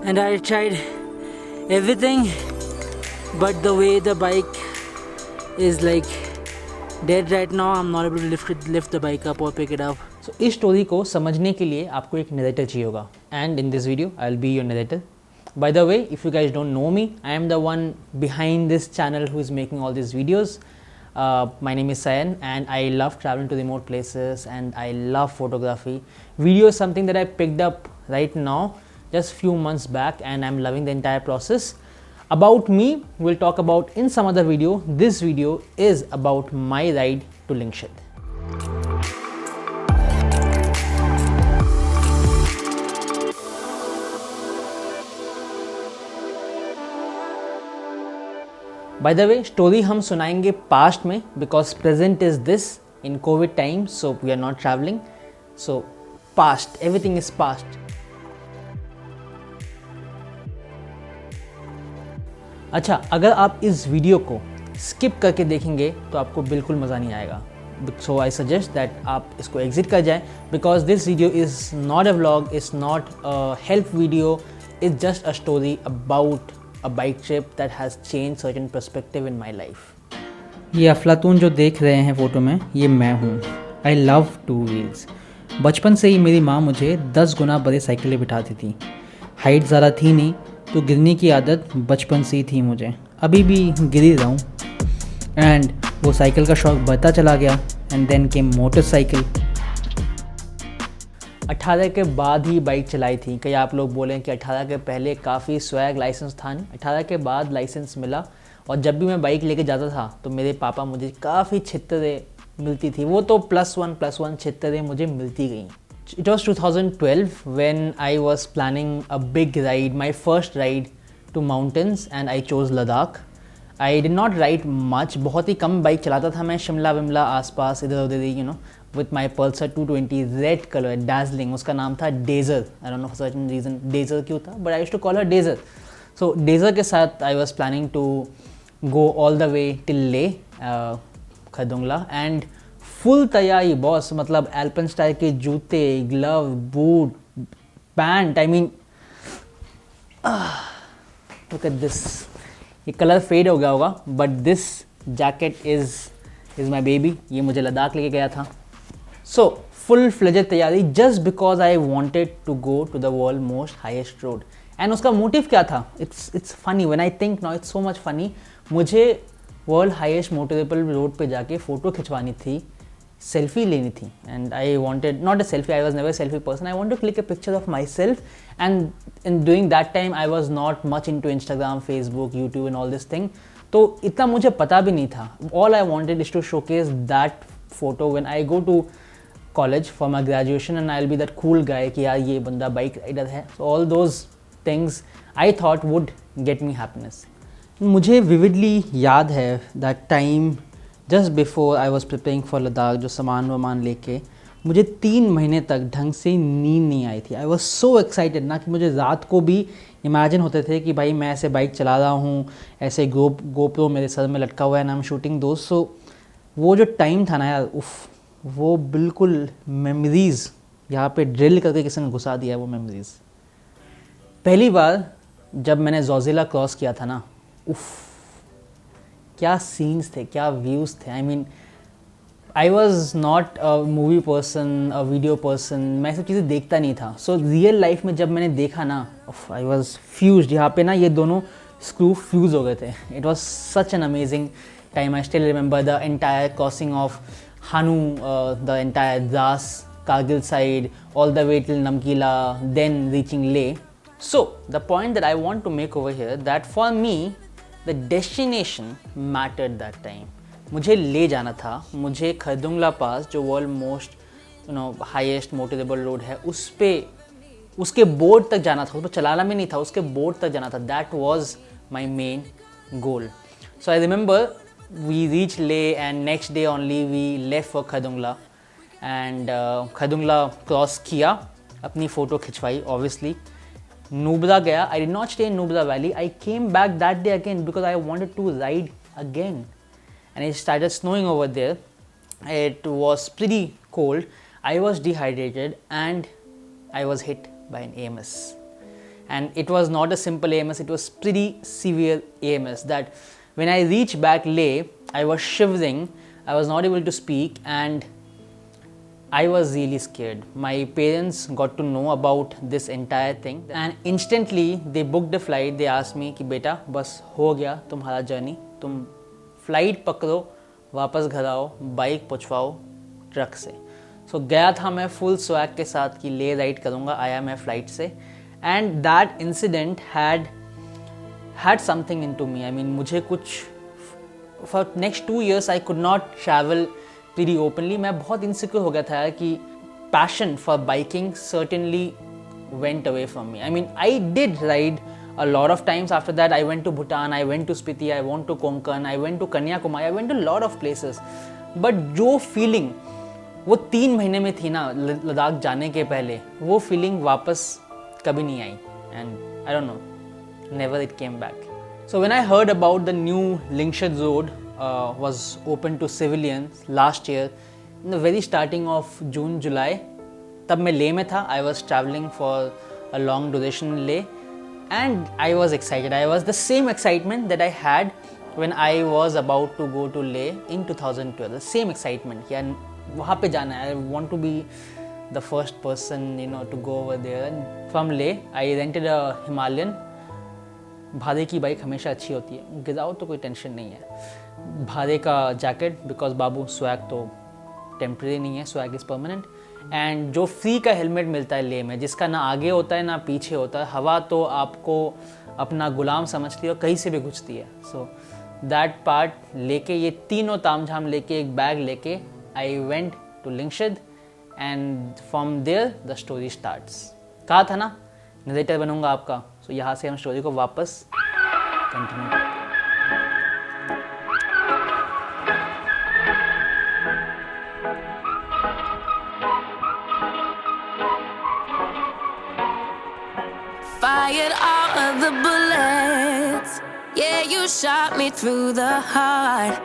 and I tried everything, but the way the bike is like dead right now, I'm not able to lift the bike up or pick it up. So इस story को समझने के लिए आपको एक narrator चाहिए होगा, and in this video I'll be your narrator. By the way, if you guys don't know me, I am the one behind this channel who is making all these videos. My name is Sayan and I love traveling to remote places and I love photography. Video is something that I picked up right now, just few months back, and I'm loving the entire process. About me, we'll talk about in some other video. This video is about my ride to Lingshed. By the way, story हम सुनाएंगे past में, because present is this in Covid time, so we are not travelling, so past, everything is past. अच्छा, अगर आप इस video को skip करके देखेंगे तो आपको बिल्कुल मज़ा नहीं आएगा. सो आई सजेस्ट दैट आप इसको एग्जिट कर जाएं, because this video is not a vlog, is not a help video, is just a story about a bike trip that has changed certain perspective in my life. ये अफलातून जो देख रहे हैं फ़ोटो में, ये मैं हूँ. I love two wheels. बचपन से ही मेरी माँ मुझे 10 गुना बड़े साइकिलें बिठाती थी. हाइट ज़्यादा थी नहीं, तो गिरने की आदत बचपन से ही थी मुझे. अभी भी गिर ही रहा हूँ. एंड वो साइकिल का शौक़ बढ़ता चला गया. And then came motorcycle. 18 के बाद ही बाइक चलाई थी. कई आप लोग बोलें कि 18 के पहले काफ़ी स्वैग लाइसेंस था नहीं. 18 के बाद लाइसेंस मिला, और जब भी मैं बाइक लेके जाता था तो मेरे पापा मुझे काफ़ी छित्तरें मिलती थी. वो तो +1 छित्तरें मुझे मिलती गई. It was 2012 when I was planning a big ride, my first ride to mountains, and I chose Ladakh. I did not ride much, बहुत ही कम बाइक चलाता था मैं. शिमला विमला आसपास इधर उधर ही, with my Pulsar 220 red color, dazzling. उसका नाम था Dazer. I don't know for certain reason Dazer क्यों था, but I used to call her Dazer. So Dazer के साथ I was planning to go all the way till Leh, Khardung La, and full तैयारी boss. मतलब Alpenstyle के जूते, glove, boot, pant. I mean, look at this. ये colour fade हो गया होगा, but this jacket is my baby. ये मुझे लद्दाख लेके गया था. So, full-fledged तैयारी, just because I wanted to go to the world most highest road. And उसका मोटिव क्या था? It's funny when I think now. It's so much funny. मुझे world highest motorable road पे जाके फ़ोटो खिंचवानी थी, selfie लेनी थी. And I wanted, not a selfie, I was never a selfie person. I wanted to click a picture of myself. And in doing that time, I was not much into Instagram, Facebook, YouTube and all this thing. तो इतना मुझे पता भी नहीं था. All I wanted is to showcase that photo when I go to college for my graduation, and I'll be that cool guy कि यार ये बंदा बाइक राइडर है. So all those things I thought would get me happiness. मुझे vividly याद है that time just before I was preparing for Ladakh, जो सामान वामान लेके, मुझे 3 महीने तक ढंग से नींद नहीं आई थी. I was so excited ना, कि मुझे रात को भी इमेजिन होते थे कि भाई मैं ऐसे बाइक चला रहा हूँ, ऐसे GoPro मेरे सर में लटका हुआ है ना, I'm shooting those. So वो जो टाइम था ना यार, उफ़, वो बिल्कुल मेमोरीज़ यहाँ पे ड्रिल करके किसी ने घुसा दिया है. वो मेमोरीज़ पहली बार जब मैंने जोजिला क्रॉस किया था ना, उफ़, क्या सीन्स थे, क्या व्यूज़ थे. I mean, I was not a movie person, a video person. मैं सब चीज़ें देखता नहीं था. सो रियल लाइफ में जब मैंने देखा ना, आई वॉज फ्यूज्ड. यहाँ पे ना ये दोनों स्क्रू फ्यूज़ हो गए थे. It was such an amazing time. I still remember the entire crossing of Hanu, the entire Dras, Kargil side, all the way till Namkila, then reaching Leh. So the point that I want to make over here, that for me the destination mattered that time. मुझे ले जाना था. मुझे खरदुंगला पास, जो world most highest motorable road है, उस पे उसके बोर्ड तक जाना था. उस पर चलाना भी नहीं था, उसके बोर्ड तक जाना था. That was my main goal. So I remember we reached Leh, and next day only we left for Khardungla, and Khardungla cross किया, अपनी फ़ोटो खिंचवाई obviously. Nubra गया. I did not stay in Nubra Valley. I came back that day again because I wanted to ride again, and it started snowing over there. It was pretty cold. I was dehydrated and I was hit by an AMS. and it was not a simple AMS, it was pretty severe AMS that when I reached back Leh, I was shivering, I was not able to speak, and I was really scared. My parents got to know about this entire thing, and instantly they booked a flight. They asked me कि बेटा बस हो गया तुम्हारा journey, तुम flight पकड़ो, वापस घर आओ, बाइक पहुँचवाओ ट्रक से. सो गया था मैं फुल स्वैग के साथ कि ले राइड करूँगा, आया मैं फ्लाइट से. And that incident had something in to me. I mean मुझे कुछ for next 2 years I could not travel pretty openly. मैं बहुत इनसिक्योर हो गया था कि passion for biking certainly went away from me. I mean, I did ride a lot of times after that. I went to Bhutan, I went to Spiti, I went to Konkan, I went to Kanyakumari, I went to a lot of places. But जो feeling वो 3 महीने में थी ना लद्दाख जाने के पहले, वो feeling वापस कभी नहीं आई. And I don't know, never it came back. So when I heard about the new Lingshad Road was open to civilians last year, in the very starting of June, July, तब मैं ले में था. I was traveling for a long duration in Leh, and I was excited. I was the same excitement that I had when I was about to go to Leh in 2012. The same excitement. कि यार वहाँ पे जाना है. I want to be the first person, to go over there. And from Leh, I rented a Himalayan. भाड़े की bike हमेशा अच्छी होती है, गिराओ तो कोई टेंशन नहीं है. भाड़े का जैकेट, बिकॉज बाबू स्वैग तो टेम्प्रेरी नहीं है, स्वैग इज़ परमानेंट. एंड जो फ्री का हेलमेट मिलता है ले में, जिसका ना आगे होता है ना पीछे होता है, हवा तो आपको अपना गुलाम समझती है और कहीं से भी घुसती है. सो दैट पार्ट लेके, ये तीनों तामझाम लेके, एक बैग लेके, I went to Lingshed, and from there the story starts. कहा था ना नरेटर बनूंगा आपका. सो यहाँ से हम स्टोरी को वापस कंटिन्यू करते हैं. Fired all of the bullets. Yeah, you shot me through the heart.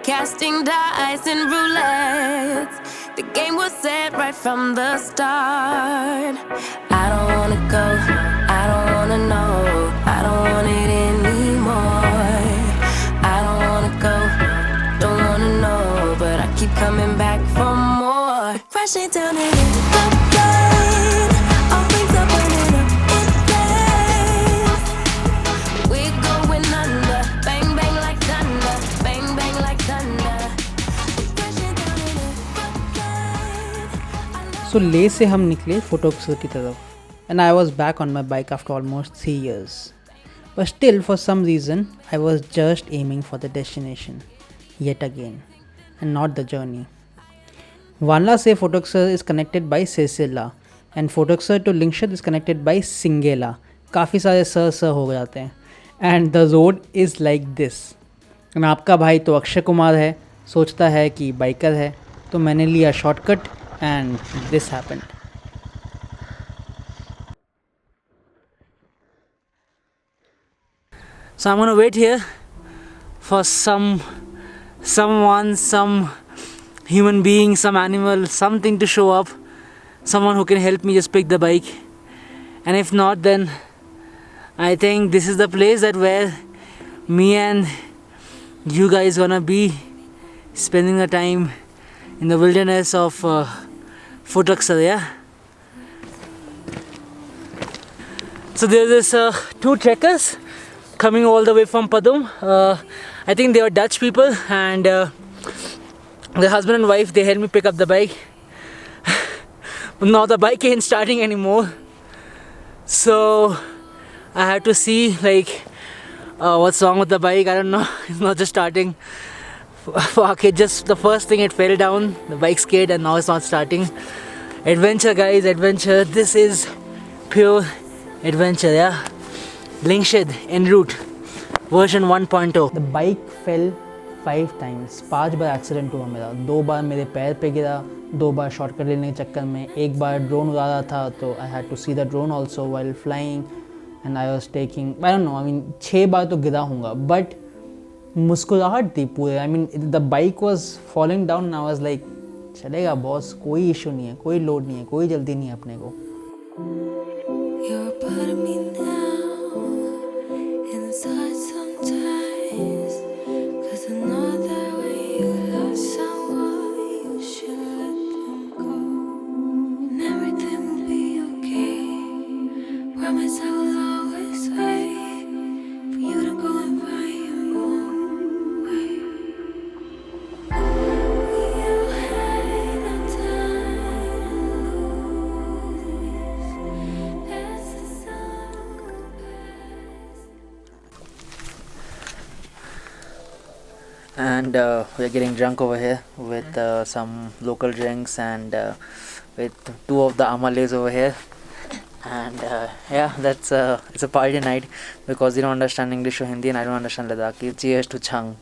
Casting dice and roulette. The game was set right from the start. I don't wanna go, I don't wanna know, I don't want it anymore. I don't wanna go, don't wanna know, but I keep coming back for more. Crashing down in the rain, all things are burning up in flames. We're going under, bang bang like thunder, bang bang like thunder. Crashing down in the rain. So ले से हम निकले फोटोक्सर की तरफ, and I was back on my bike after almost 3 years. But still, for some reason, I was just aiming for the destination, yet again, and not the journey. Vanla se Photokser is connected by Sesela, and Photokser to Lingshad is connected by Singela. काफ़ी सारे sir हो जाते हैं. And the road is like this. And आपका भाई तो अक्षय कुमार है, सोचता है कि बाइकर है, तो मैंने लिया shortcut, and this happened. So I'm gonna wait here for someone, some human being, some animal, something to show up, someone who can help me just pick the bike. And if not, then I think this is the place that where me and you guys gonna be spending the time in the wilderness of Photokser, yeah. So there's this 2 trekkers coming all the way from Padum. I think they were Dutch people, and the husband and wife, they helped me pick up the bike. But now the bike ain't starting anymore, so I had to see what's wrong with the bike. I don't know. It's not just starting. Fuck it, just the first thing it fell down, the bike skid, and now it's not starting. Adventure guys, adventure. This is pure adventure, yeah. Lingshad en route version 1.0. The bike fell 5 times. 5 bar accident हुआ मेरा. 2 बार मेरे पैर पे गिरा, 2 बार shortcut लेने के चक्कर में, 1 बार ड्रोन उड़ा रहा था, तो I had to see the drone also while flying, and I was taking, I don't know, I mean 6 बार तो गिरा हूँगा. बट मुस्कुराहट थी पूरे. I mean the bike was falling down and I was like, चलेगा बॉस, कोई issue नहीं है, कोई लोड नहीं है, कोई जल्दी नहीं है अपने को. You're a part of me now. Promise I will always wait for you to go and find your own way. You had no time to lose as the sun passed. And we're getting drunk over here with some local drinks and with two of the Amales over here. And yeah, that's it's a party night because they don't understand English or Hindi and I don't understand Ladakhi. Cheers to Chang.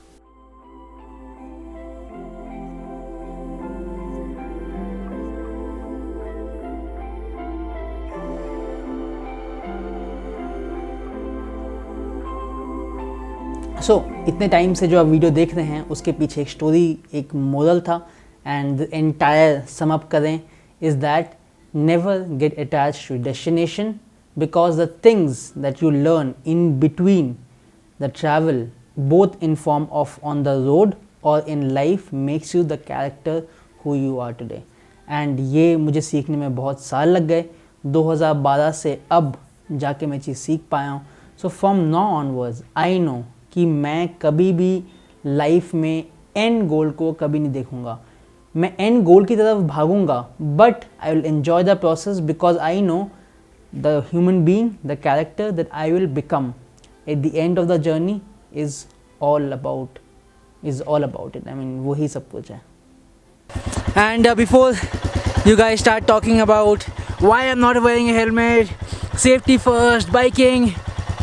सो इतने time से जो आप video देख रहे हैं उसके पीछे एक स्टोरी, एक मोरल था, एंड एंटायर सम अप करें is that never get attach to destination because the things that you learn in between the travel both in form of on the road और in life makes you the character who you are today. And ये मुझे सीखने में बहुत साल लग गए. 2012 से अब जाके मैं चीज़ सीख पाया हूँ. So from now onwards I know कि मैं कभी भी लाइफ में एंड गोल को कभी नहीं देखूंगा. मैं एंड गोल की तरफ भागूंगा but I will enjoy the process because I know the human being, the character that I will become at the end of the journey is all about it. I mean वही सब कुछ है. And before you guys start talking about why I'm not wearing a helmet, safety first, biking,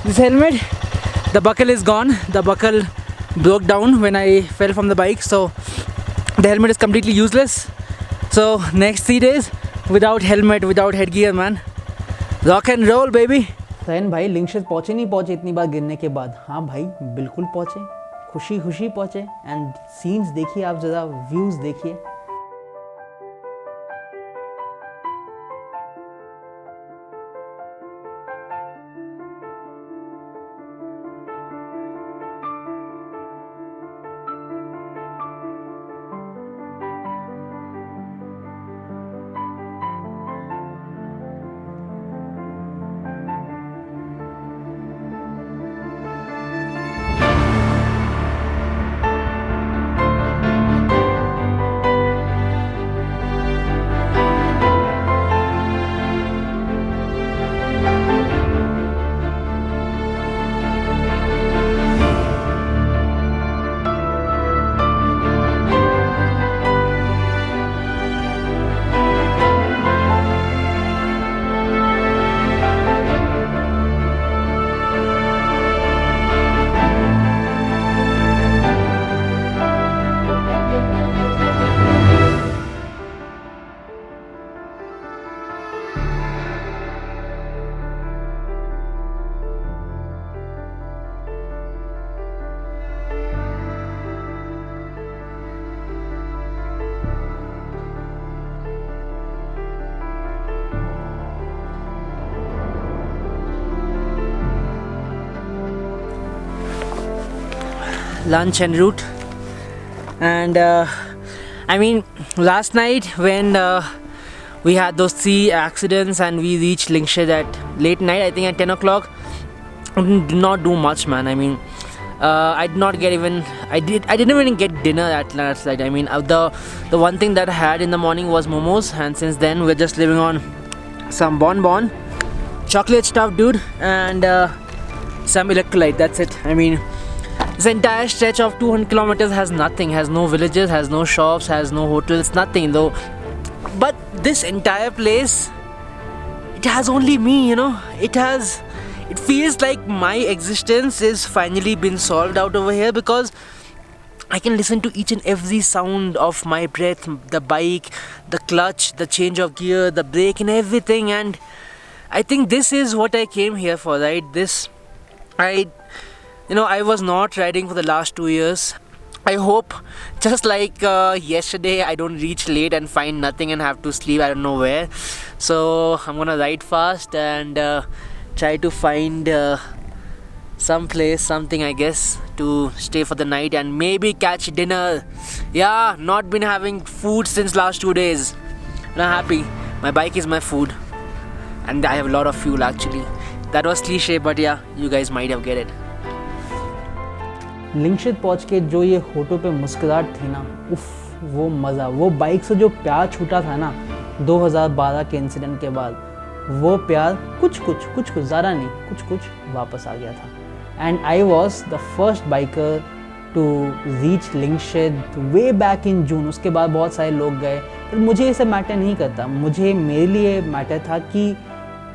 this helmet, the buckle is gone. The buckle broke down when I fell from the bike, so the helmet is completely useless. So next 3 days without helmet, without headgear, man. Rock and roll, baby. सैन भाई लिंगशित पहुँचे नहीं पहुँचे इतनी बार गिरने के बाद? हाँ भाई बिल्कुल पहुँचे, खुशी खुशी पहुँचे. एंड सीन्स देखिए आप, ज़रा व्यूज़ देखिए. Lunch en route. And I mean, last night when we had those 3 accidents and we reached Lingshed at late night, I think at 10 o'clock, I did not do much, man. I mean, I did not get even, I didn't even get dinner at last night. I mean, the one thing that I had in the morning was momos, and since then we're just living on some bonbon, chocolate stuff, dude, and some electrolyte. That's it. I mean, this entire stretch of 200 kilometers has nothing, has no villages, has no shops, has no hotels, nothing though. But this entire place, it has only me, you know. It feels like my existence is finally been solved out over here, because I can listen to each and every sound of my breath, the bike, the clutch, the change of gear, the brake and everything. And I think this is what I came here for, right? I was not riding for the last 2 years. I hope, just like yesterday, I don't reach late and find nothing and have to sleep I don't know where. So I'm gonna ride fast and try to find some place, something I guess, to stay for the night and maybe catch dinner. Yeah, not been having food since last 2 days. And I'm happy. My bike is my food. And I have a lot of fuel actually. that was cliche, but yeah, you guys might have get it. लिंगशित पहुँच के जो ये होठों पे मुस्कुराहट थी ना, उफ, वो मज़ा, वो बाइक से जो प्यार छूटा था ना 2012 के इंसिडेंट के बाद, वो प्यार कुछ ज़्यादा नहीं, कुछ वापस आ गया था. And I was the first biker to reach Lingshed way back in June. उसके बाद बहुत सारे लोग गए, पर मुझे ये सब मैटर नहीं करता. मेरे लिए मैटर था कि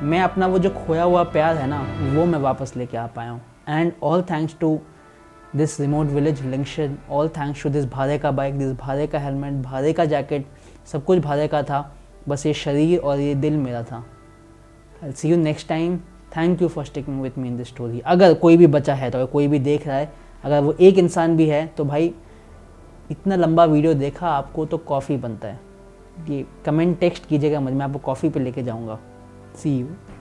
मैं अपना वो जो खोया हुआ प्यार है ना, वो मैं वापस लेके आ पाया हूँ. And all thanks to this remote village Lingshed, all thanks to this भारे का बाइक, दिस भारे का हेलमेट, भारे का जैकेट, सब कुछ भारे का था. बस ये शरीर और ये दिल मेरा था. I'll see you next time. Thank you for sticking with me in this story. अगर कोई भी बचा है, तो अगर कोई भी देख रहा है, अगर वो एक इंसान भी है, तो भाई इतना लंबा वीडियो देखा आपको तो कॉफ़ी बनता है. ये कमेंट टेक्स्ट कीजिएगा मुझे, मैं आपको कॉफ़ी पे लेके जाऊँगा. See you.